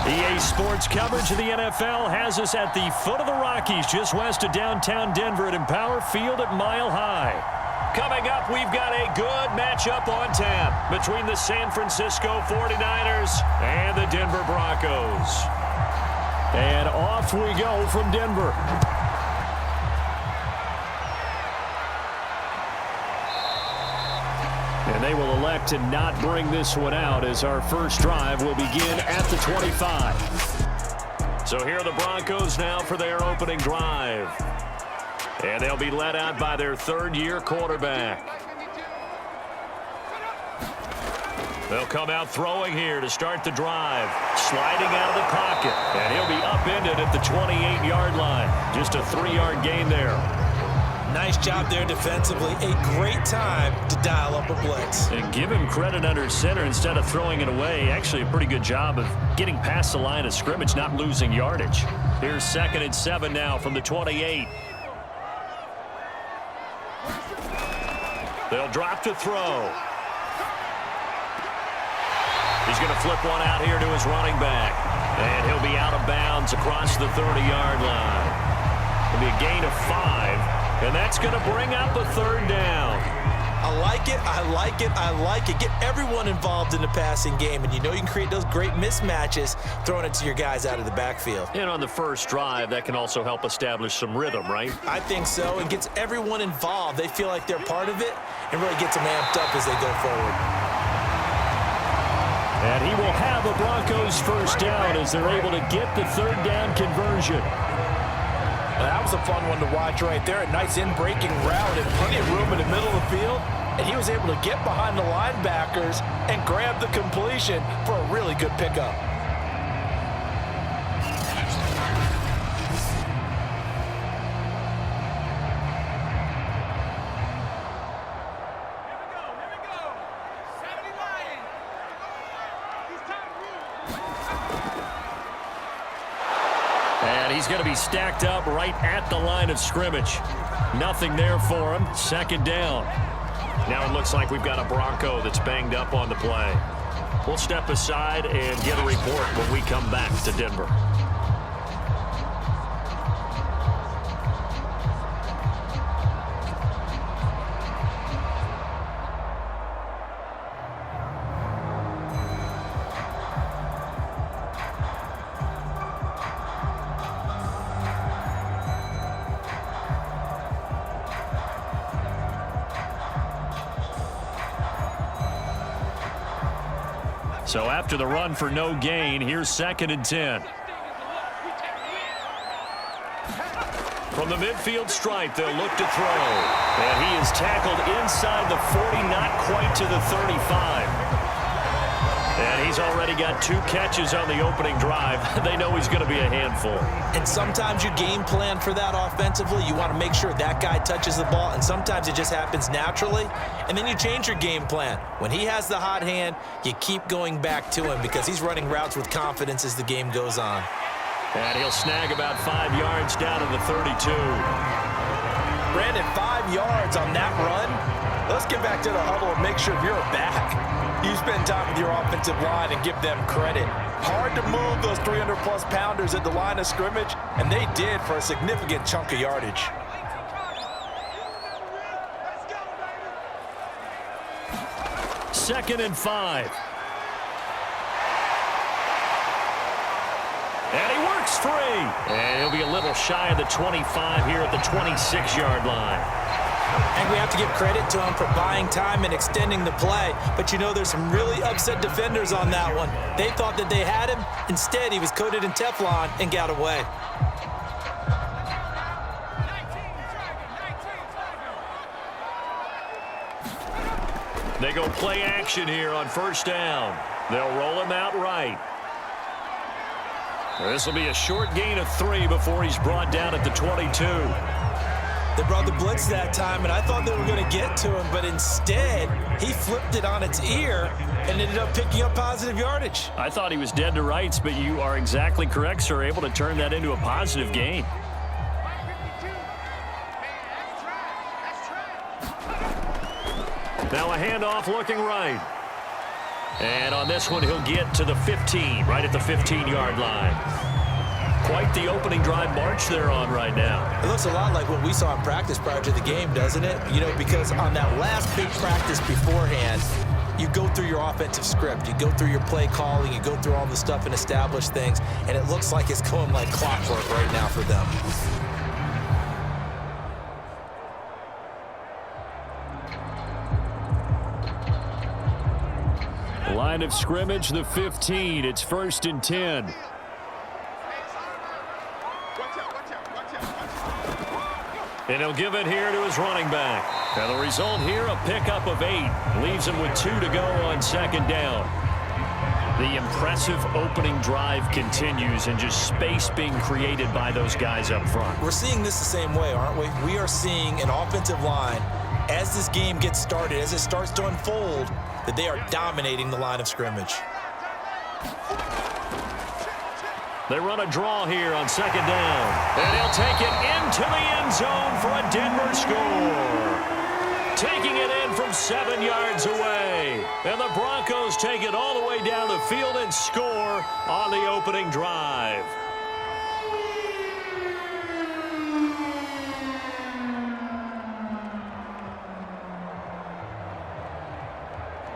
EA Sports coverage of the NFL has us at the foot of the Rockies, just west of downtown Denver at Empower Field at Mile High. Coming up, we've got a good matchup on tap between the San Francisco 49ers and the Denver Broncos. And off we go from Denver. And they will elect to not bring this one out as our first drive will begin at the 25. So here are the Broncos now for their opening drive. And they'll be led out by their third-year quarterback. They'll come out throwing here to start the drive. Sliding out of the pocket. And he'll be upended at the 28-yard line. Just a 3-yard gain there. Nice job there defensively. A great time to dial up a blitz. And give him credit under center instead of throwing it away. Actually, a pretty good job of getting past the line of scrimmage, not losing yardage. Here's 2nd and 7 now from the 28. They'll drop to throw. He's going to flip one out here to his running back. And he'll be out of bounds across the 30-yard line. It'll be a gain of 5. And that's going to bring up a 3rd down. I like it, I like it, I like it. Get everyone involved in the passing game, and you know you can create those great mismatches throwing it to your guys out of the backfield. And on the first drive, that can also help establish some rhythm, right? I think so. It gets everyone involved. They feel like they're part of it and really gets them amped up as they go forward. And he will have a Broncos first down as they're able to get the 3rd down conversion. That was a fun one to watch right there. A nice in-breaking route and plenty of room in the middle of the field. And he was able to get behind the linebackers and grab the completion for a really good pickup. He's going to be stacked up right at the line of scrimmage. Nothing there for him. 2nd down. Now it looks like we've got a Bronco that's banged up on the play. We'll step aside and get a report when we come back to Denver. So after the run for no gain, here's 2nd and 10. From the midfield stripe, they'll look to throw. And he is tackled inside the 40, not quite to the 35. And he's already got 2 catches on the opening drive. They know he's going to be a handful. And sometimes you game plan for that offensively. You want to make sure that guy touches the ball, and sometimes it just happens naturally. And then you change your game plan. When he has the hot hand, you keep going back to him because he's running routes with confidence as the game goes on. And he'll snag about 5 yards down to the 32. Brandon, 5 yards on that run. Let's get back to the huddle and make sure you're back. You spend time with your offensive line and give them credit. Hard to move those 300-plus pounders at the line of scrimmage, and they did for a significant chunk of yardage. Second and 5. And he works free. And he'll be a little shy of the 25 here at the 26-yard line. And we have to give credit to him for buying time and extending the play. But you know, there's some really upset defenders on that one. They thought that they had him. Instead, he was coated in Teflon and got away. They go play action here on 1st down. They'll roll him out right. This will be a short gain of 3 before he's brought down at the 22. They brought the blitz that time, and I thought they were going to get to him, but instead, he flipped it on its ear and ended up picking up positive yardage. I thought he was dead to rights, but you are exactly correct, sir, able to turn that into a positive gain. Now a handoff looking right. And on this one, he'll get to the 15, right at the 15-yard line. Quite the opening drive march they're on right now. It looks a lot like what we saw in practice prior to the game, doesn't it? You know, because on that last big practice beforehand, you go through your offensive script, you go through your play calling, you go through all the stuff and establish things, and it looks like it's going like clockwork right now for them. Line of scrimmage, the 15. It's 1st and 10. And he'll give it here to his running back. And the result here, a pickup of 8. Leaves him with 2 to go on 2nd down. The impressive opening drive continues and just space being created by those guys up front. We're seeing this the same way, aren't we? We are seeing an offensive line, as this game gets started, as it starts to unfold, that they are dominating the line of scrimmage. They run a draw here on 2nd down. And he'll take it into the end zone for a Denver score. Taking it in from 7 yards away. And the Broncos take it all the way down the field and score on the opening drive.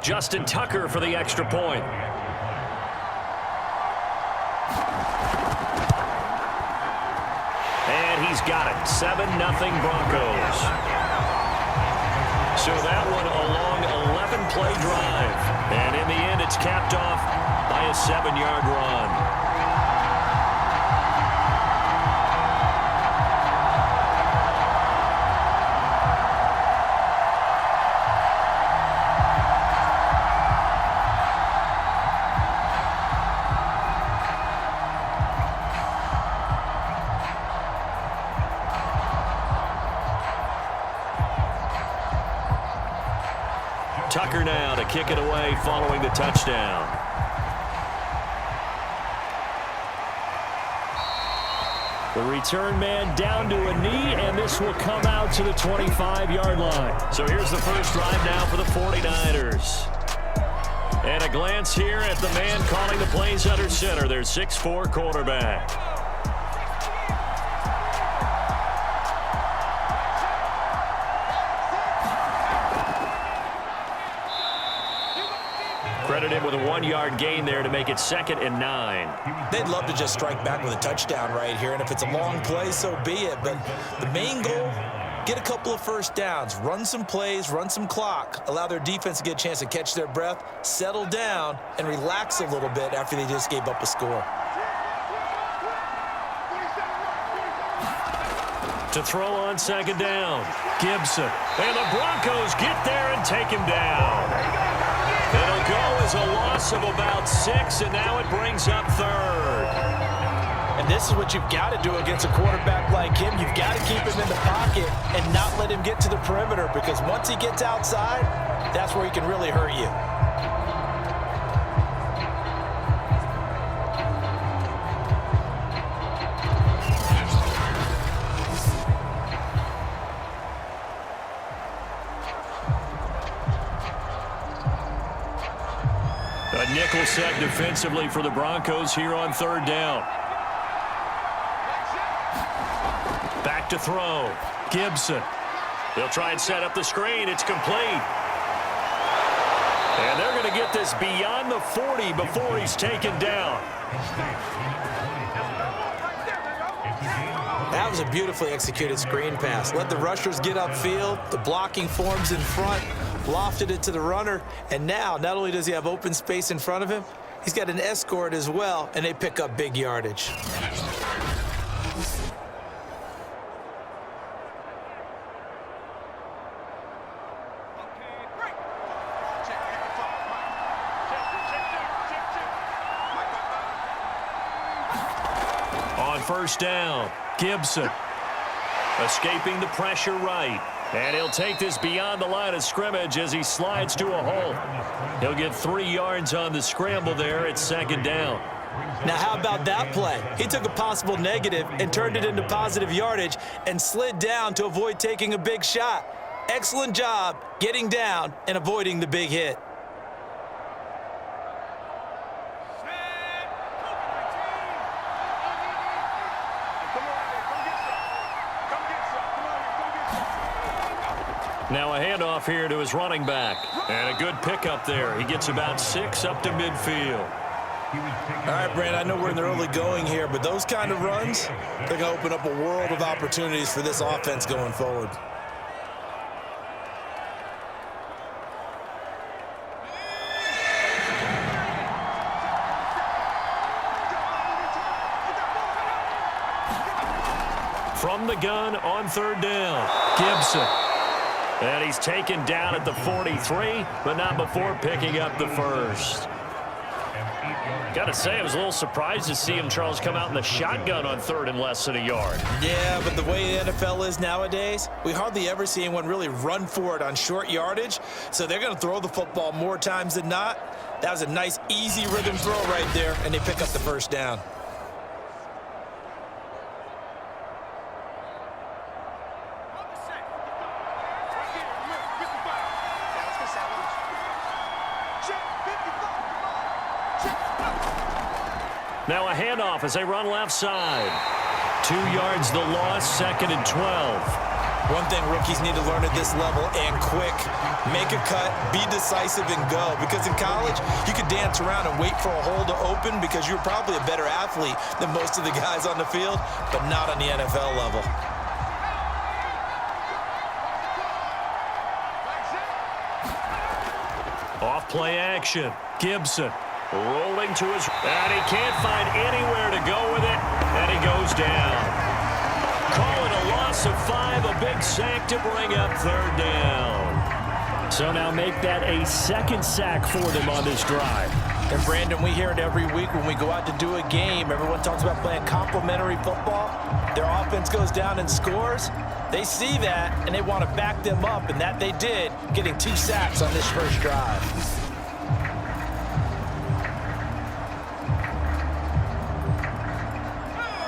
Justin Tucker for the extra point. And he's got it. 7-0 Broncos. So that one a long 11-play drive. And in the end, it's capped off by a 7-yard run. Tucker now to kick it away following the touchdown. The return man down to a knee, and this will come out to the 25-yard line. So here's the first drive now for the 49ers. And a glance here at the man calling the plays under center, their 6'4" quarterback. Credited with a 1-yard gain there to make it 2nd and 9. They'd love to just strike back with a touchdown right here, and if it's a long play, so be it. But the main goal, get a couple of first downs, run some plays, run some clock, allow their defense to get a chance to catch their breath, settle down, and relax a little bit after they just gave up a score. To throw on 2nd down, Gibson. And the Broncos get there and take him down. It'll go as a loss of about 6, and now it brings up 3rd. And this is what you've got to do against a quarterback like him. You've got to keep him in the pocket and not let him get to the perimeter, because once he gets outside, that's where he can really hurt you. A nickel set defensively for the Broncos here on 3rd down. Back to throw. Gibson. They'll try and set up the screen. It's complete. And they're going to get this beyond the 40 before he's taken down. That was a beautifully executed screen pass. Let the rushers get upfield. The blocking forms in front. Lofted it to the runner, and now not only does he have open space in front of him, he's got an escort as well, and they pick up big yardage. On 1st down, Gibson escaping the pressure right. And he'll take this beyond the line of scrimmage as he slides to a hole. He'll get 3 yards on the scramble there at 2nd down. Now, how about that play? He took a possible negative and turned it into positive yardage and slid down to avoid taking a big shot. Excellent job getting down and avoiding the big hit. Now a handoff here to his running back. And a good pickup there. He gets about 6 up to midfield. All right, Brand, I know we're in the early going here, but those kind of runs, they're going to open up a world of opportunities for this offense going forward. From the gun on 3rd down, Gibson. And he's taken down at the 43, but not before picking up the first. Got to say, I was a little surprised to see him, Charles, come out in the shotgun on 3rd and less than a yard. Yeah, but the way the NFL is nowadays, we hardly ever see anyone really run for it on short yardage. So they're going to throw the football more times than not. That was a nice, easy rhythm throw right there, and they pick up the first down. Now a handoff as they run left side. 2 yards the loss, 2nd and 12. One thing rookies need to learn at this level, and quick, make a cut, be decisive, and go. Because in college, you could dance around and wait for a hole to open because you're probably a better athlete than most of the guys on the field, but not on the NFL level. Off play action. Gibson rolling to his, and he can't find anywhere to go with it, and he goes down. Call it a loss of 5, a big sack to bring up 3rd down. So now make that a 2nd sack for them on this drive. And Brandon, we hear it every week when we go out to do a game. Everyone talks about playing complementary football. Their offense goes down and scores. They see that, and they want to back them up, and that they did, getting 2 sacks on this first drive.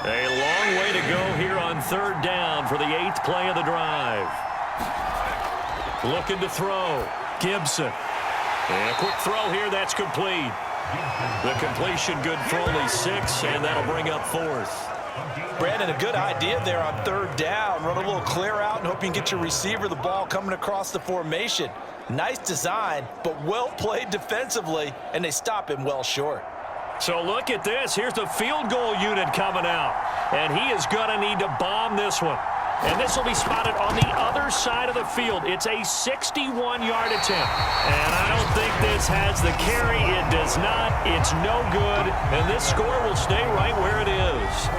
A long way to go here on 3rd down for the 8th play of the drive. Looking to throw. Gibson. And a quick throw here. That's complete. The completion good for only 6, and that'll bring up 4th. Brandon, a good idea there on 3rd down. Run a little clear out and hope you can get your receiver the ball coming across the formation. Nice design, but well played defensively, and they stop him well short. So look at this. Here's the field goal unit coming out. And he is going to need to bomb this one. And this will be spotted on the other side of the field. It's a 61-yard attempt. And I don't think this has the carry. It does not. It's no good. And this score will stay right where it is.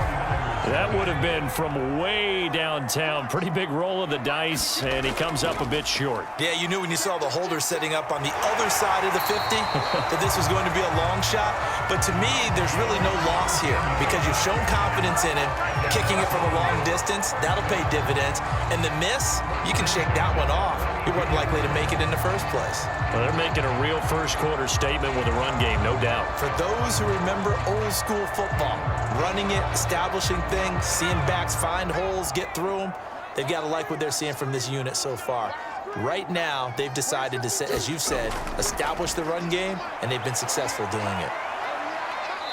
That would have been from way downtown. Pretty big roll of the dice, and he comes up a bit short. Yeah, you knew when you saw the holder setting up on the other side of the 50 that this was going to be a long shot. But to me, there's really no loss here because you've shown confidence in him. Kicking it from a long distance, that'll pay dividends. And the miss, you can shake that one off. He wasn't likely to make it in the first place. Well, they're making a real first-quarter statement with a run game, no doubt. For those who remember old-school football, running it, establishing things, seeing backs find holes, get through them, they've got to like what they're seeing from this unit so far. Right now, they've decided to, as you've said, establish the run game, and they've been successful doing it.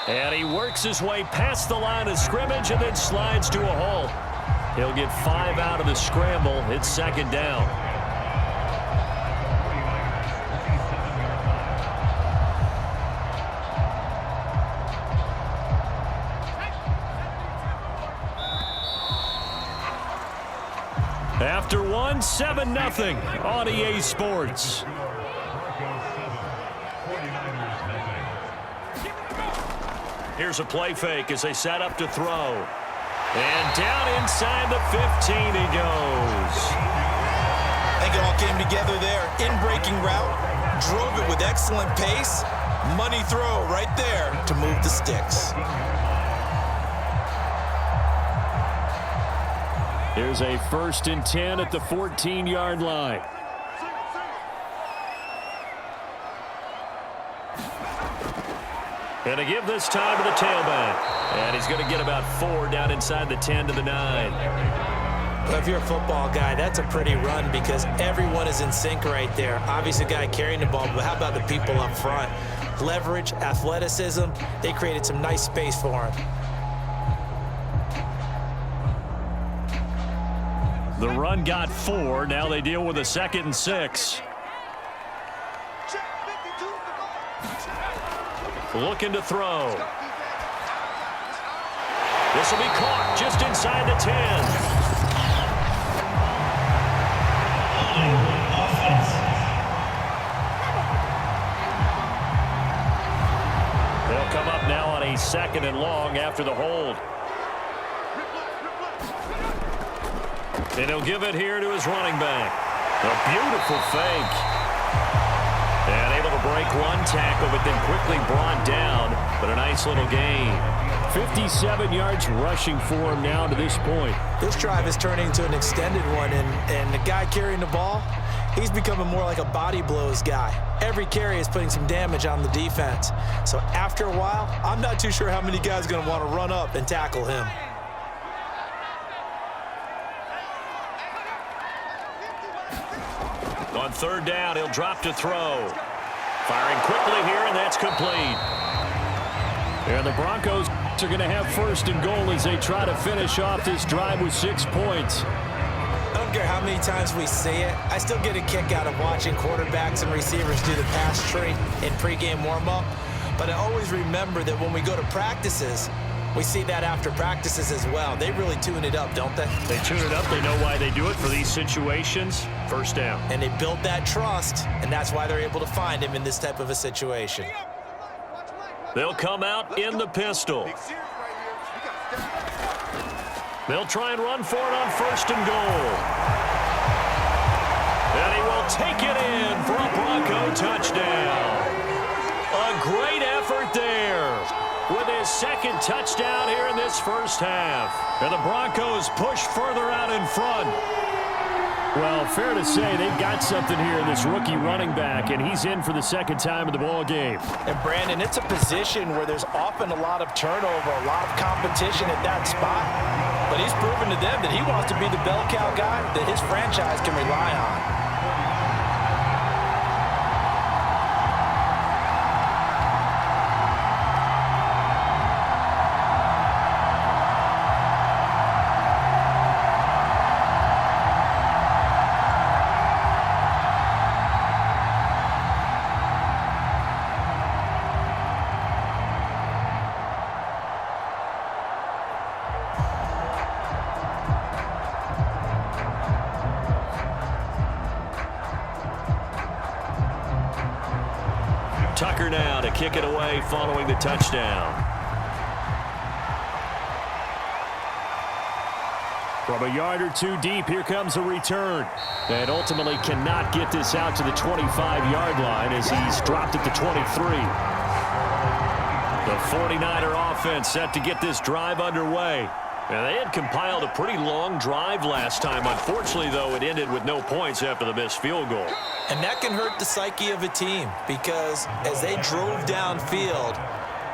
And he works his way past the line of scrimmage and then slides to a hole. He'll get 5 out of the scramble. It's 2nd down. After 1, 7-0 on EA Sports. Here's a play fake as they set up to throw. And down inside the 15 he goes. I think it all came together there. In-breaking route, drove it with excellent pace. Money throw right there to move the sticks. Here's a 1st and 10 at the 14-yard line. And to give this time to the tailback. And he's going to get about 4 down inside the 10 to the 9. Well, if you're a football guy, that's a pretty run because everyone is in sync right there. Obviously, a guy carrying the ball, but how about the people up front? Leverage, athleticism, they created some nice space for him. The run got 4. Now they deal with a 2nd and 6. Looking to throw. This will be caught just inside the 10. They'll come up now on a 2nd and long after the hold. And he'll give it here to his running back. A beautiful fake. And able to break one tackle, but then quickly brought down. But a nice little gain. 57 yards rushing for him now to this point. This drive is turning into an extended one, and the guy carrying the ball, he's becoming more like a body blows guy. Every carry is putting some damage on the defense. So after a while, I'm not too sure how many guys are going to want to run up and tackle him. On 3rd down, he'll drop to throw. Firing quickly here, and that's complete. And the Broncos are going to have 1st and goal as they try to finish off this drive with 6 points. I don't care how many times we see it. I still get a kick out of watching quarterbacks and receivers do the pass tree in pregame warm-up. But I always remember that when we go to practices, we see that after practices as well. They really tune it up, don't they? They tune it up. They know why they do it for these situations. 1st down. And they build that trust, and that's why they're able to find him in this type of a situation. They'll come out in the pistol. They'll try and run for it on 1st and goal. And he will take it in for a Bronco touchdown. A great effort there with his 2nd touchdown here in this 1st half. And the Broncos push further out in front. Well, fair to say they've got something here in this rookie running back, and he's in for the 2nd time in the ball game. And Brandon, it's a position where there's often a lot of turnover, a lot of competition at that spot. But he's proven to them that he wants to be the bell cow guy that his franchise can rely on. Tucker now to kick it away following the touchdown. From a yard or 2 deep, here comes a return. And ultimately cannot get this out to the 25-yard line as he's dropped at the 23. The 49er offense set to get this drive underway. And they had compiled a pretty long drive last time. Unfortunately, though, it ended with no points after the missed field goal. And that can hurt the psyche of a team because as they drove downfield,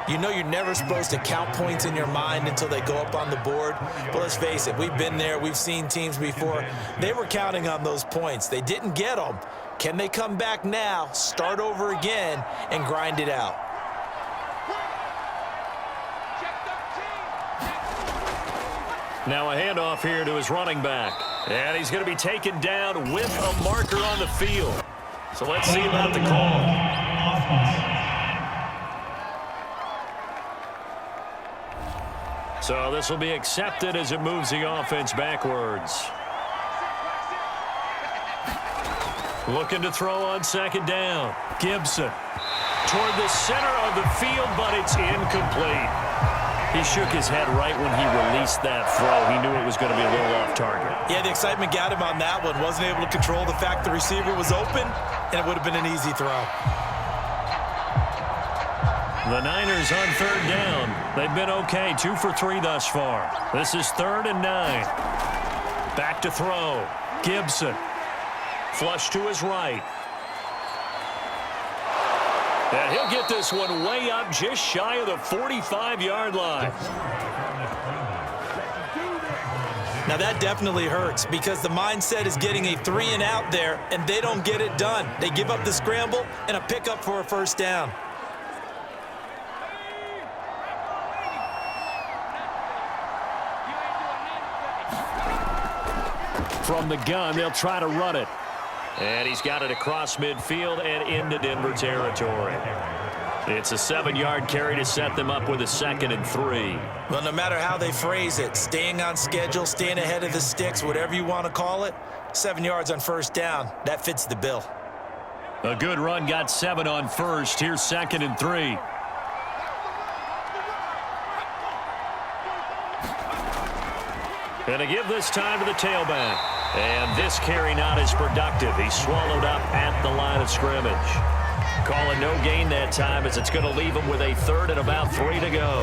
you know you're never supposed to count points in your mind until they go up on the board. But let's face it, we've been there. We've seen teams before. They were counting on those points. They didn't get them. Can they come back now, start over again, and grind it out? Now a handoff here to his running back. And he's going to be taken down with a marker on the field. So let's see about the call. So this will be accepted as it moves the offense backwards. Looking to throw on 2nd down. Gibson toward the center of the field, but it's incomplete. He shook his head right when he released that throw. He knew it was going to be a little off target. Yeah, the excitement got him on that one. Wasn't able to control the fact the receiver was open, and it would have been an easy throw. The Niners on 3rd down. They've been okay, 2 for 3 thus far. This is 3rd and 9. Back to throw. Gibson. Flush to his right. And he'll get this one way up just shy of the 45-yard line. Now that definitely hurts because the mindset is getting a 3-and-out there, and they don't get it done. They give up the scramble and a pickup for a 1st down. From the gun, they'll try to run it. And he's got it across midfield and into Denver territory. It's a 7-yard carry to set them up with a 2nd and 3. Well, no matter how they phrase it, staying on schedule, staying ahead of the sticks, whatever you want to call it, 7 yards on first down, that fits the bill. A good run got 7 on first. Here's 2nd and 3. And to give this time to the tailback. And this carry not as productive. He's swallowed up at the line of scrimmage. Calling no gain that time as it's going to leave him with a 3rd and about 3 to go.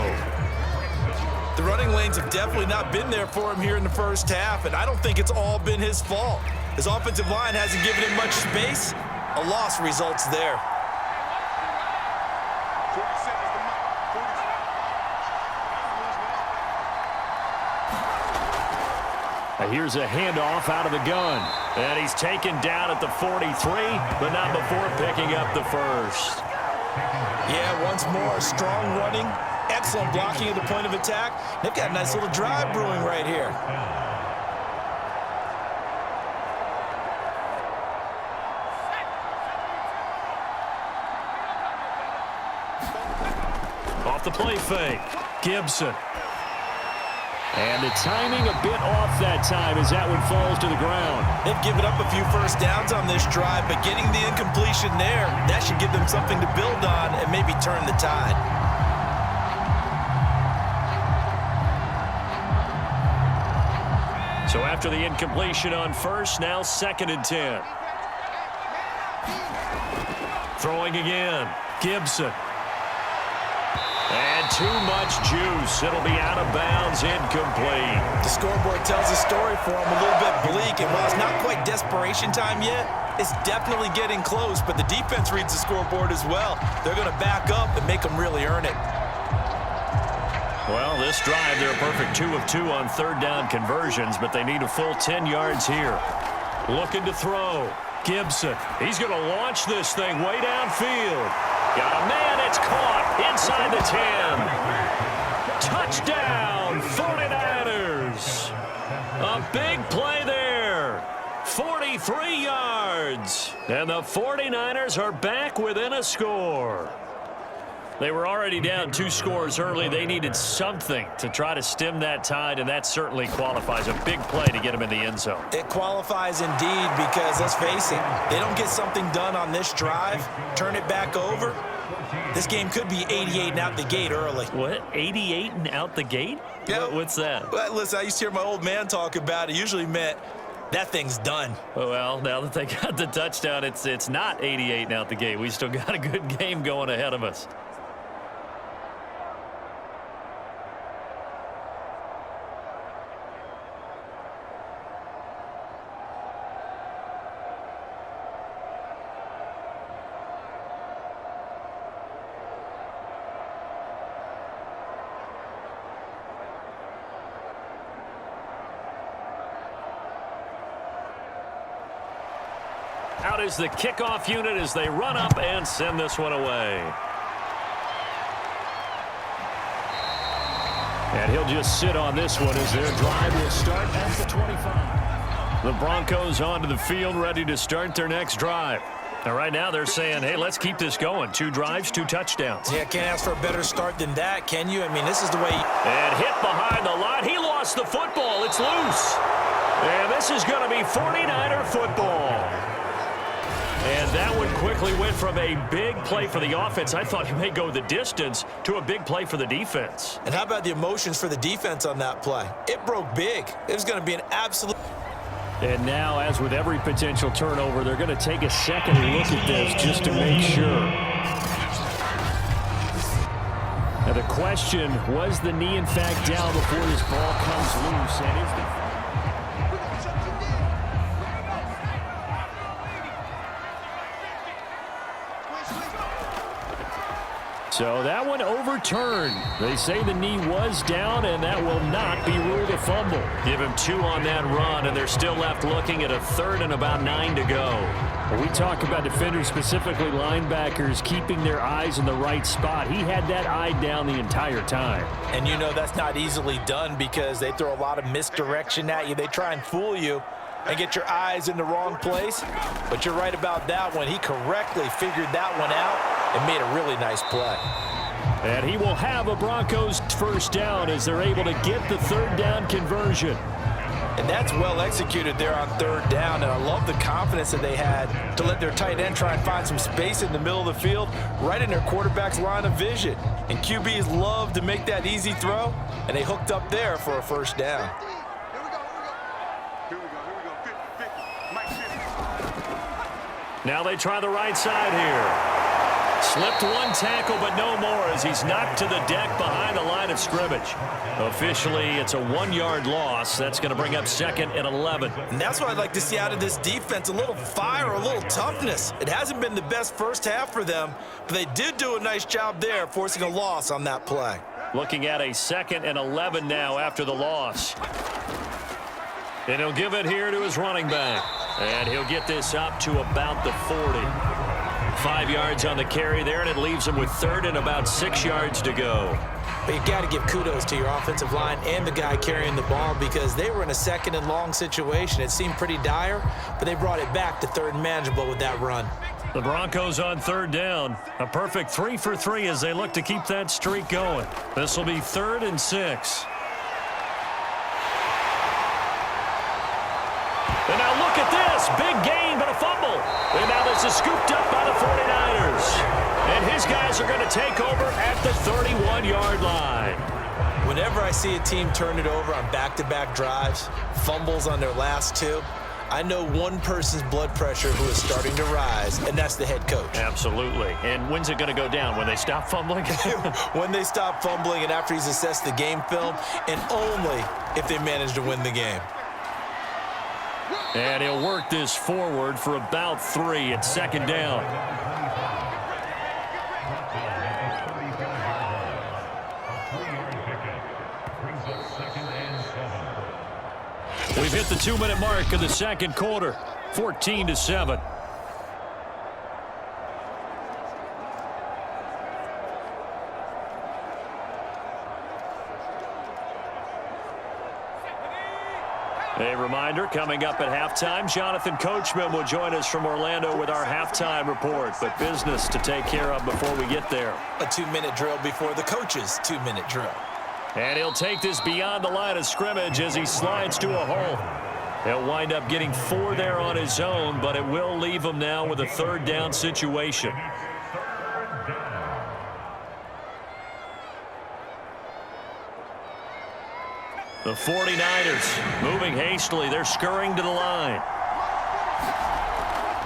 The running lanes have definitely not been there for him here in the first half, and I don't think it's all been his fault. His offensive line hasn't given him much space. A loss results there. Here's a handoff out of the gun. And he's taken down at the 43, but not before picking up the 1st. Yeah, once more, strong running, excellent blocking at the point of attack. They've got a nice little drive brewing right here. Off the play fake, Gibson. And the timing a bit off that time as that one falls to the ground. They've given up a few first downs on this drive, but getting the incompletion there, that should give them something to build on and maybe turn the tide. So after the incompletion on first, now 2nd and 10. Throwing again, Gibson. And too much juice. It'll be out of bounds, incomplete. The scoreboard tells a story for him a little bit bleak, and while it's not quite desperation time yet, it's definitely getting close, but the defense reads the scoreboard as well. They're going to back up and make them really earn it. Well, this drive, they're a perfect 2 of 2 on 3rd down conversions, but they need a full 10 yards here. Looking to throw. Gibson. He's going to launch this thing way downfield. Got a man, it's caught inside the 10. Touchdown, 49ers. A big play there. 43 yards. And the 49ers are back within a score. They were already down 2 scores early. They needed something to try to stem that tide, and that certainly qualifies. A big play to get them in the end zone. It qualifies indeed because, let's face it, they don't get something done on this drive, turn it back over, this game could be 88 and out the gate early. What? 88 and out the gate? Yeah. What's that? Well, listen, I used to hear my old man talk about it. It usually meant that thing's done. Well, now that they got the touchdown, it's not 88 and out the gate. We still got a good game going ahead of us. Out is the kickoff unit as they run up and send this one away. And he'll just sit on this one as their drive will start at the 25. The Broncos onto the field ready to start their next drive. And right now they're saying, hey, let's keep this going. 2 drives, 2 touchdowns. Yeah, can't ask for a better start than that, can you? I mean, this is the way. And hit behind the line. He lost the football. It's loose. And this is going to be 49er football. And that one quickly went from a big play for the offense, I thought he may go the distance, to a big play for the defense. And how about the emotions for the defense on that play? It broke big. It was going to be an absolute. And now, as with every potential turnover, they're going to take a second look at this just to make sure. Now the question, was the knee in fact down before this ball comes loose? And is the So that one overturned. They say the knee was down, and that will not be ruled a fumble. Give him 2 on that run, and they're still left looking at a 3rd and about 9 to go. When we talk about defenders, specifically linebackers, keeping their eyes in the right spot. He had that eye down the entire time. And you know that's not easily done because they throw a lot of misdirection at you. They try and fool you. and get your eyes in the wrong place. But you're right about that one. He correctly figured that one out and made a really nice play. And he will have a Broncos first down as they're able to get the third down conversion. And that's well executed there on third down, and I love the confidence that they had to let their tight end try and find some space in the middle of the field, right in their quarterback's line of vision. And QBs love to make that easy throw, and they hooked up there for a first down. Now they try the right side here. Slipped one tackle, but no more as he's knocked to the deck behind the line of scrimmage. Officially, it's a 1-yard loss. That's going to bring up 2nd and 11. And that's what I'd like to see out of this defense, a little fire, a little toughness. It hasn't been the best first half for them, but they did do a nice job there, forcing a loss on that play. Looking at a 2nd and 11 now after the loss. And he'll give it here to his running back. And he'll get this up to about the 40. 5 yards on the carry there, and it leaves him with 3rd and about 6 yards to go. But you got to give kudos to your offensive line and the guy carrying the ball because they were in a 2nd and long situation. It seemed pretty dire, but they brought it back to 3rd and manageable with that run. The Broncos on 3rd down. A perfect 3 for 3 as they look to keep that streak going. This will be 3rd and 6. And now look at this. Big gain, but a fumble. And now this is scooped up by the 49ers. And his guys are going to take over at the 31-yard line. Whenever I see a team turn it over on back-to-back drives, fumbles on their last 2, I know one person's blood pressure who is starting to rise, and that's the head coach. Absolutely. And when's it going to go down? When they stop fumbling? When they stop fumbling and after he's assessed the game film, and only if they manage to win the game. And he'll work this forward for about 3 at 2nd down. We've hit the 2-minute mark of the 2nd quarter, 14-7. A reminder, coming up at halftime, Jonathan Coachman will join us from Orlando with our halftime report, but business to take care of before we get there. A 2-minute drill before the coach's 2-minute drill. And he'll take this beyond the line of scrimmage as he slides to a hole. He'll wind up getting 4 there on his own, but it will leave him now with a 3rd down situation. The 49ers moving hastily. They're scurrying to the line.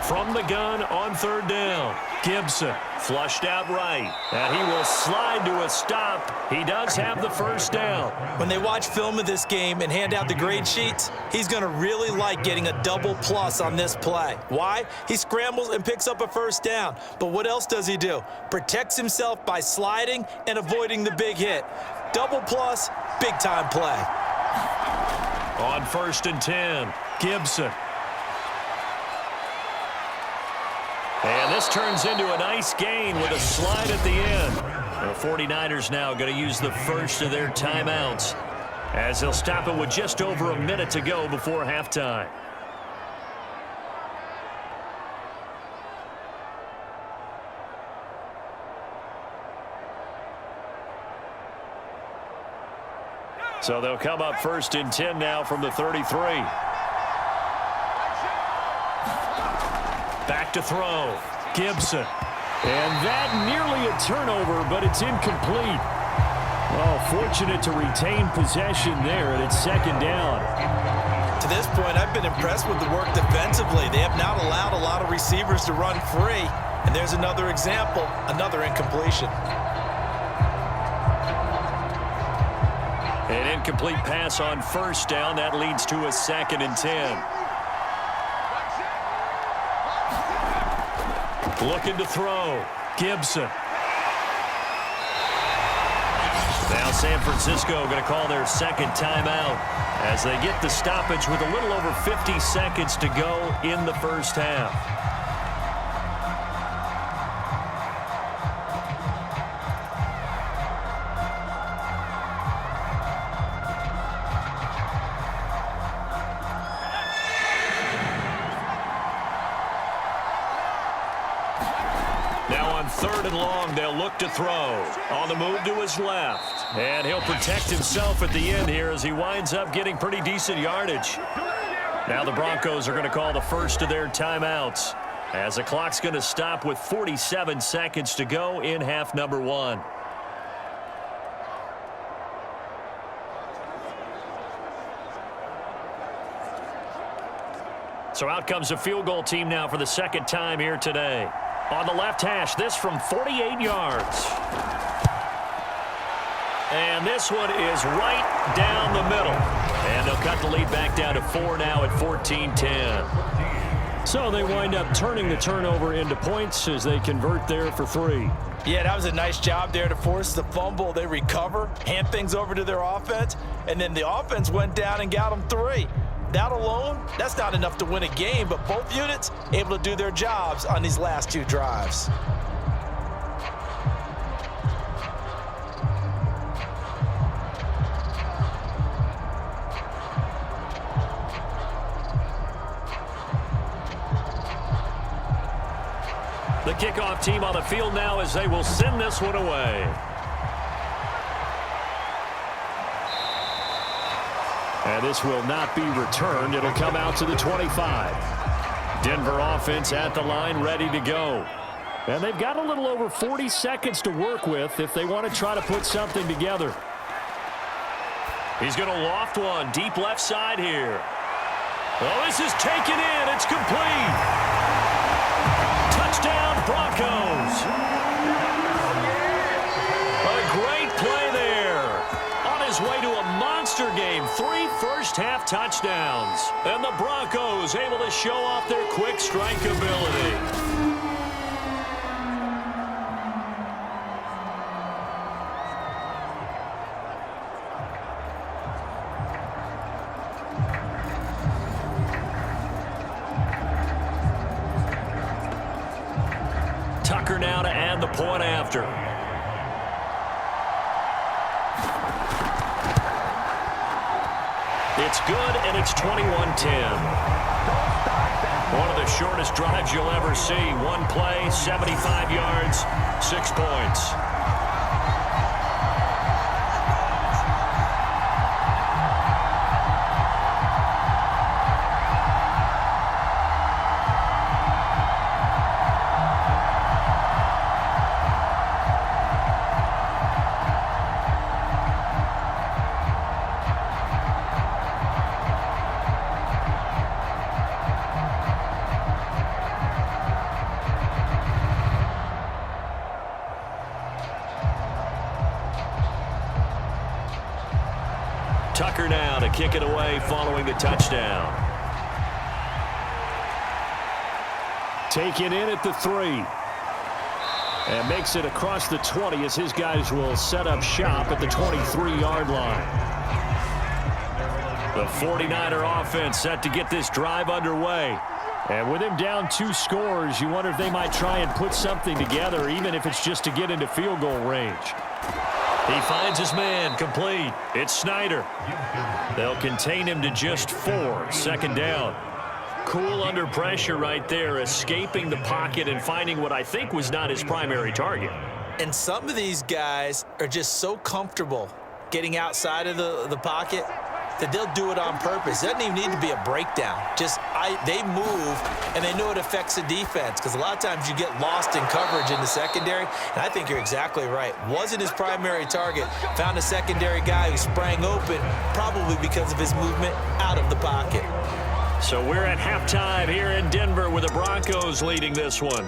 From the gun on 3rd down. Gibson flushed out right. And he will slide to a stop. He does have the 1st down. When they watch film of this game and hand out the grade sheets, he's going to really like getting a double plus on this play. Why? He scrambles and picks up a 1st down. But what else does he do? Protects himself by sliding and avoiding the big hit. Double plus, big time play. On 1st and 10, Gibson. And this turns into a nice gain with a slide at the end. The 49ers now going to use the first of their timeouts as they'll stop it with just over a minute to go before halftime. So they'll come up 1st and 10 now from the 33. Back to throw. Gibson. And that nearly a turnover, but it's incomplete. Oh, fortunate to retain possession there, and it's 2nd down. To this point, I've been impressed with the work defensively. They have not allowed a lot of receivers to run free. And there's another example, another incompletion. An incomplete pass on 1st down. That leads to a 2nd and 10. Looking to throw. Gibson. Now San Francisco going to call their 2nd timeout as they get the stoppage with a little over 50 seconds to go in the 1st half. and long. They'll look to throw. On the move to his left. And he'll protect himself at the end here as he winds up getting pretty decent yardage. Now the Broncos are going to call the first of their timeouts, as the clock's going to stop with 47 seconds to go in half number 1. So out comes the field goal team now for the second time here today. On the left hash, this from 48 yards. And this one is right down the middle. And they'll cut the lead back down to 4 now at 14-10. So they wind up turning the turnover into points as they convert there for 3. Yeah, that was a nice job there to force the fumble. They recover, hand things over to their offense, and then the offense went down and got them 3. That alone, that's not enough to win a game, but both units able to do their jobs on these last 2 drives. The kickoff team on the field now as they will send this one away. And this will not be returned. It'll come out to the 25. Denver offense at the line, ready to go. And they've got a little over 40 seconds to work with if they want to try to put something together. He's going to loft one deep left side here. Oh, this is taken in. It's complete. Touchdown, Broncos. A great play there. On his way to a monster game, 3 first-half touchdowns. And the Broncos able to show off their quick strike ability. Tucker now to add the point after. It's good, and it's 21-10. One of the shortest drives you'll ever see. One play, 75 yards, 6 points. Tucker now to kick it away following the touchdown. Taken in at the 3. And makes it across the 20 as his guys will set up shop at the 23-yard line. The 49er offense set to get this drive underway. And with him down 2 scores, you wonder if they might try and put something together, even if it's just to get into field goal range. He finds his man, complete. It's Snyder. They'll contain him to just 4, second down. Cool under pressure right there, escaping the pocket and finding what I think was not his primary target. And some of these guys are just so comfortable getting outside of the pocket that they'll do it on purpose. It doesn't even need to be a breakdown. They move, and they know it affects the defense, because a lot of times you get lost in coverage in the secondary, and I think you're exactly right. Wasn't his primary target. Found a secondary guy who sprang open, probably because of his movement out of the pocket. So we're at halftime here in Denver with the Broncos leading this one.